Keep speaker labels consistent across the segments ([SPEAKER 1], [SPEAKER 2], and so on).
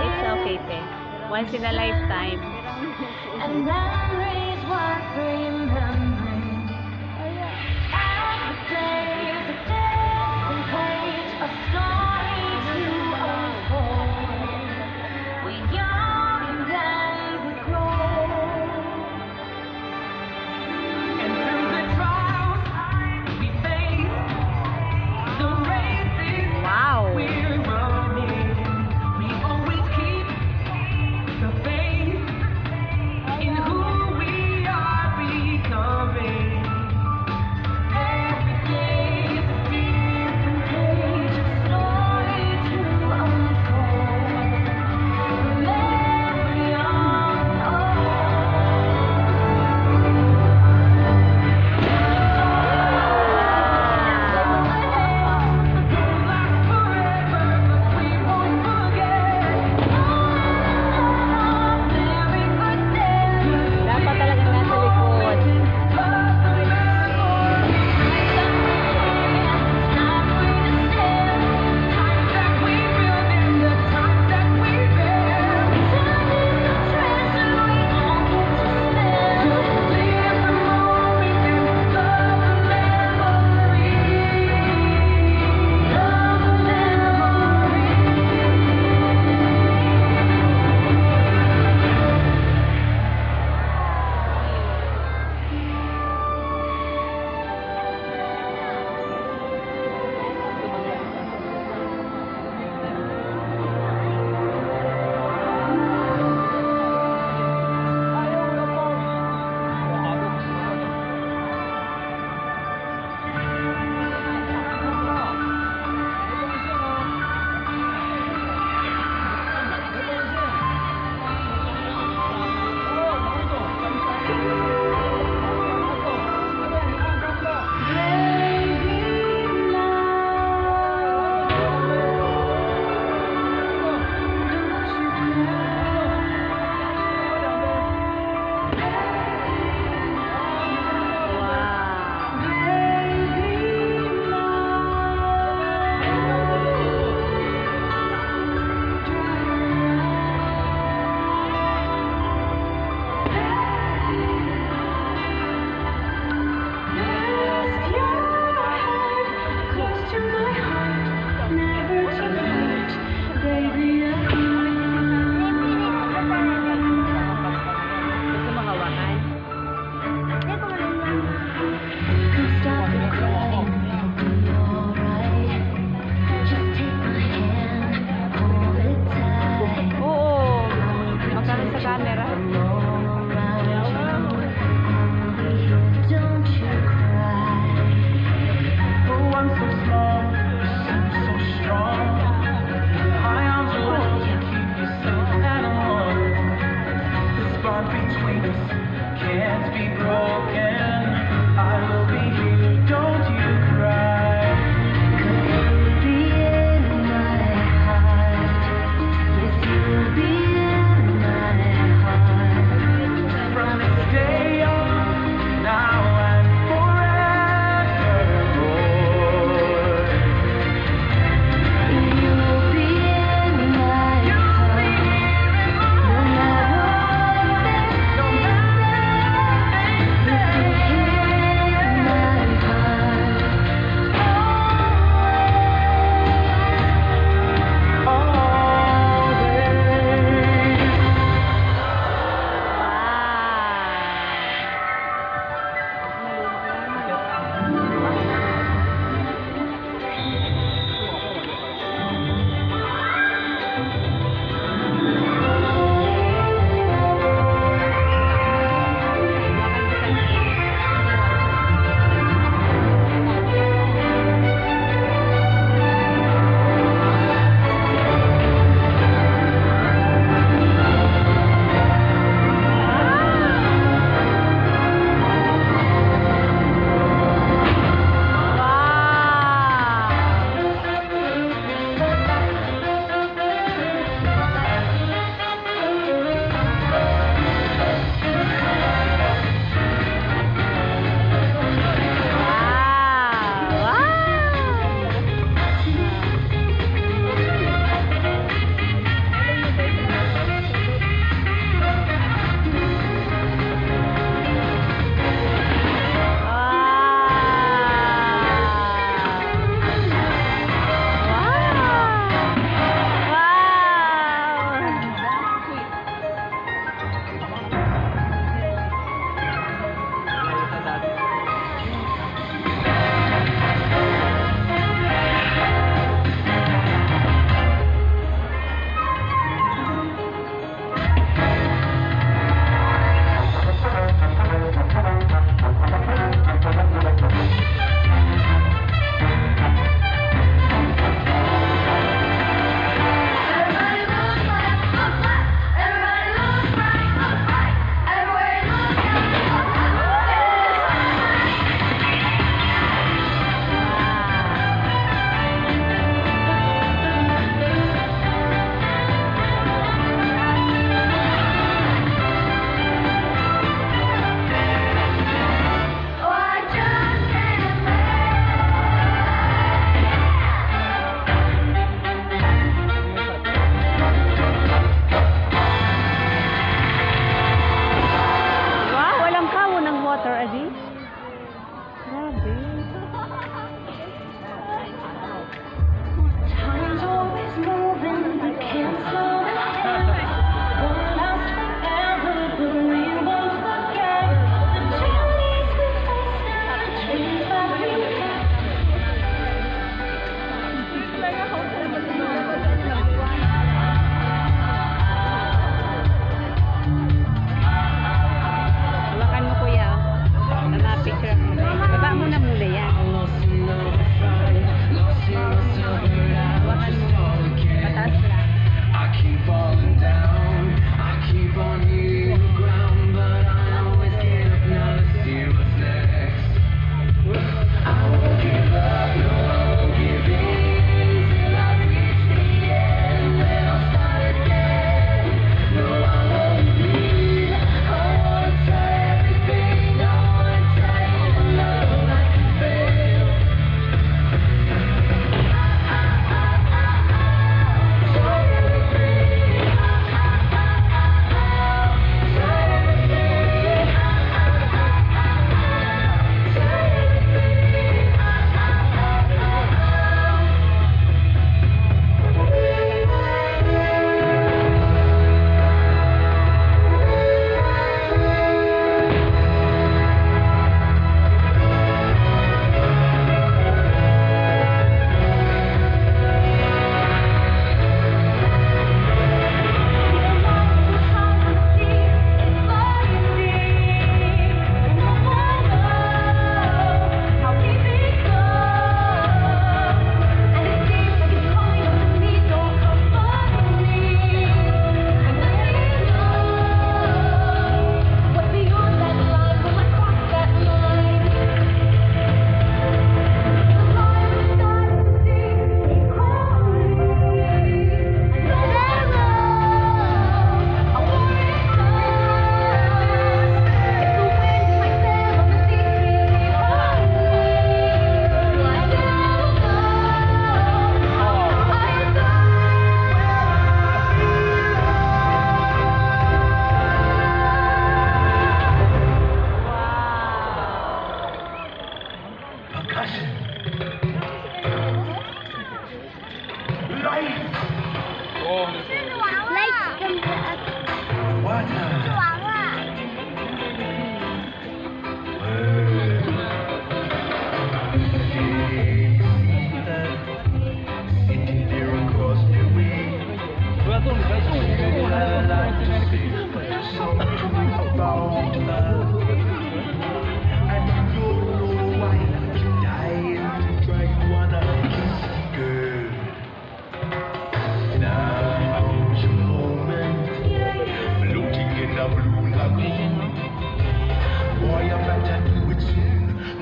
[SPEAKER 1] it's okay, te. Once in a lifetime.
[SPEAKER 2] And memories worth remembering. Every day is a different page, a story to unfold. We're young and we grow. And through the trials we face, the races
[SPEAKER 1] Wow.
[SPEAKER 2] we're running, we always keep the faith in who we are becoming.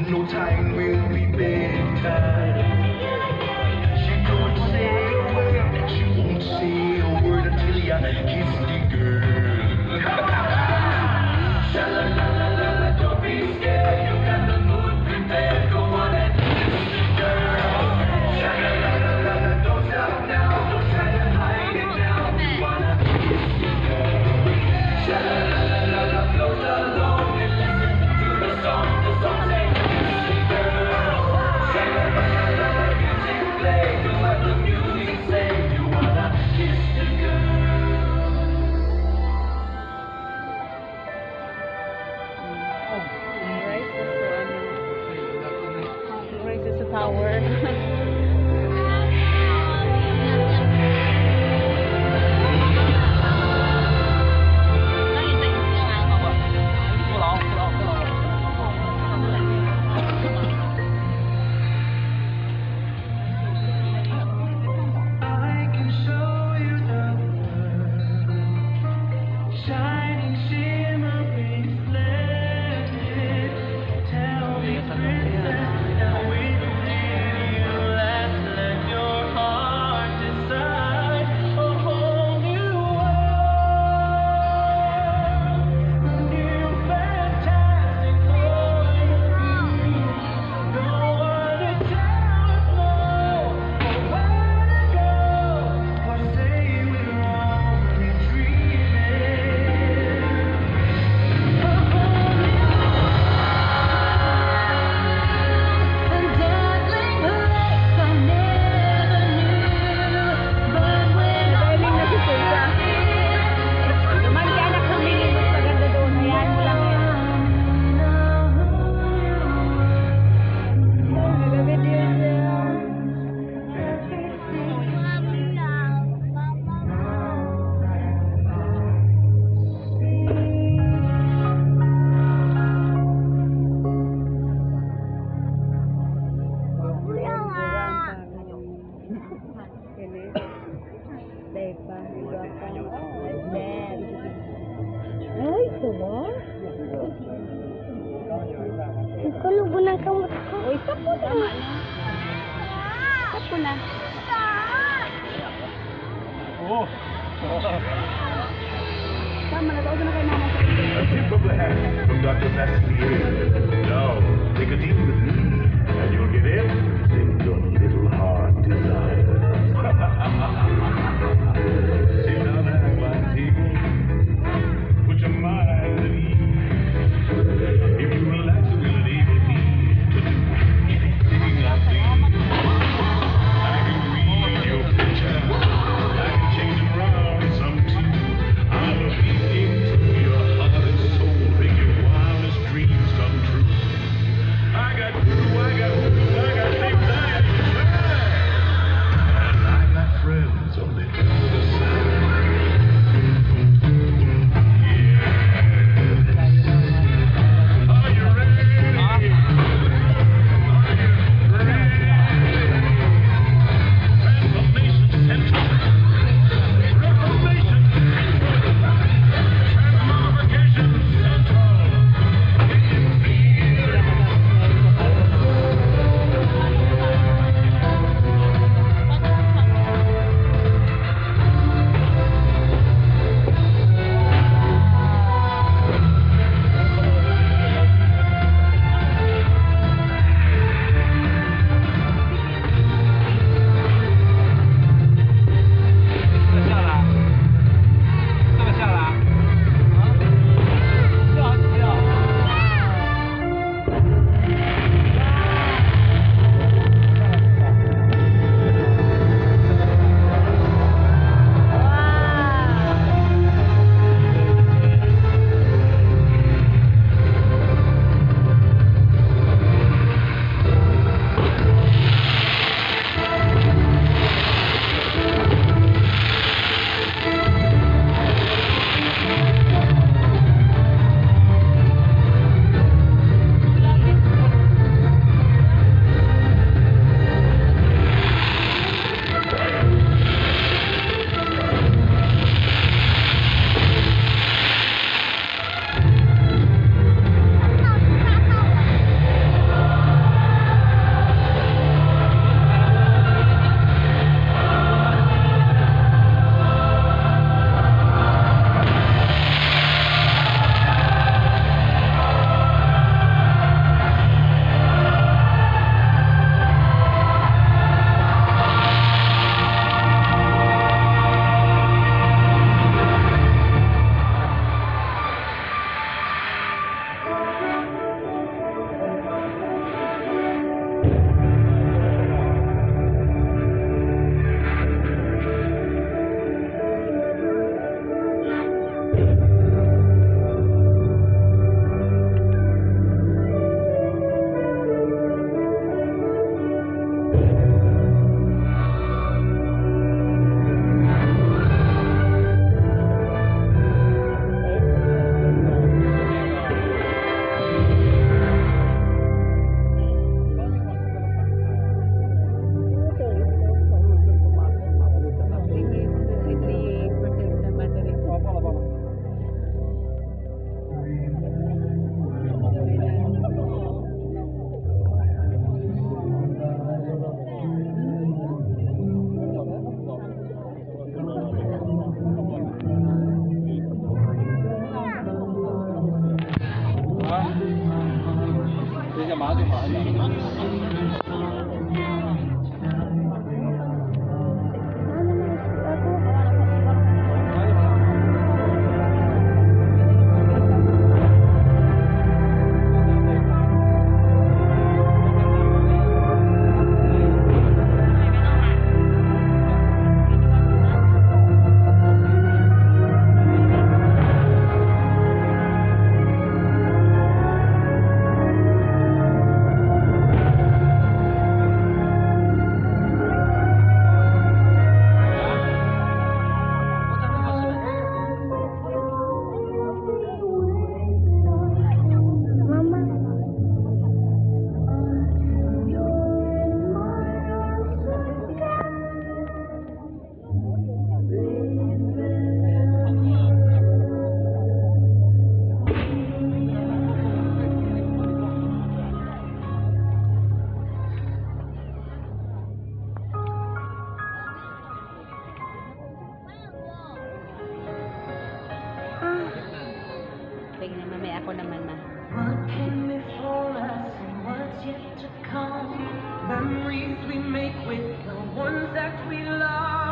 [SPEAKER 3] no time will be better. She don't say a word, she won't say a word until you kiss the girl. Sha la la la la la, don't be scared, you got the mood prepared. Go on and kiss the girl. Sha la la la la la, don't stop now, don't try to hide it now. You wanna kiss the girl. Sha la la la la la, float along and listen to the song say kiss the girl. Sha la la la la la, music play, do what the music say. You wanna kiss the girl.
[SPEAKER 1] Rise sa tower.
[SPEAKER 3] I can show you the world, shining, shimmering, splendid. Tell me, princess, now when did you last let your heart decide a whole new world, a new fantastic point of view? No one to tell us no, or where to go, or say we're only dreaming. A whole new and dazzling place I never knew. But when I'm
[SPEAKER 1] Naman ka anak ng minimum sa ganda doon. Hayaan mo lang yan.
[SPEAKER 4] Ay, tuwa. Ikaw lubunan ka mo.
[SPEAKER 1] Uy, sapo na. Sapo na. Tama na, tawag na kay mama.
[SPEAKER 3] A tip of the hat from Dr. Bastier. Now, take a deal with me, and you'll get everything your little heart desires. Sit down at my table, put your mind at ease. If you relax, it will enable me to do anything I please. I can read your picture, I can change them around some too. I'll peek into your heart and soul, make your wildest dreams come true. I got things I ain't tried, and I got friends
[SPEAKER 4] Mama.
[SPEAKER 1] Sige na, mamaya ako naman na.
[SPEAKER 2] What came before us and what's yet to come? Memories we make with the ones that we love.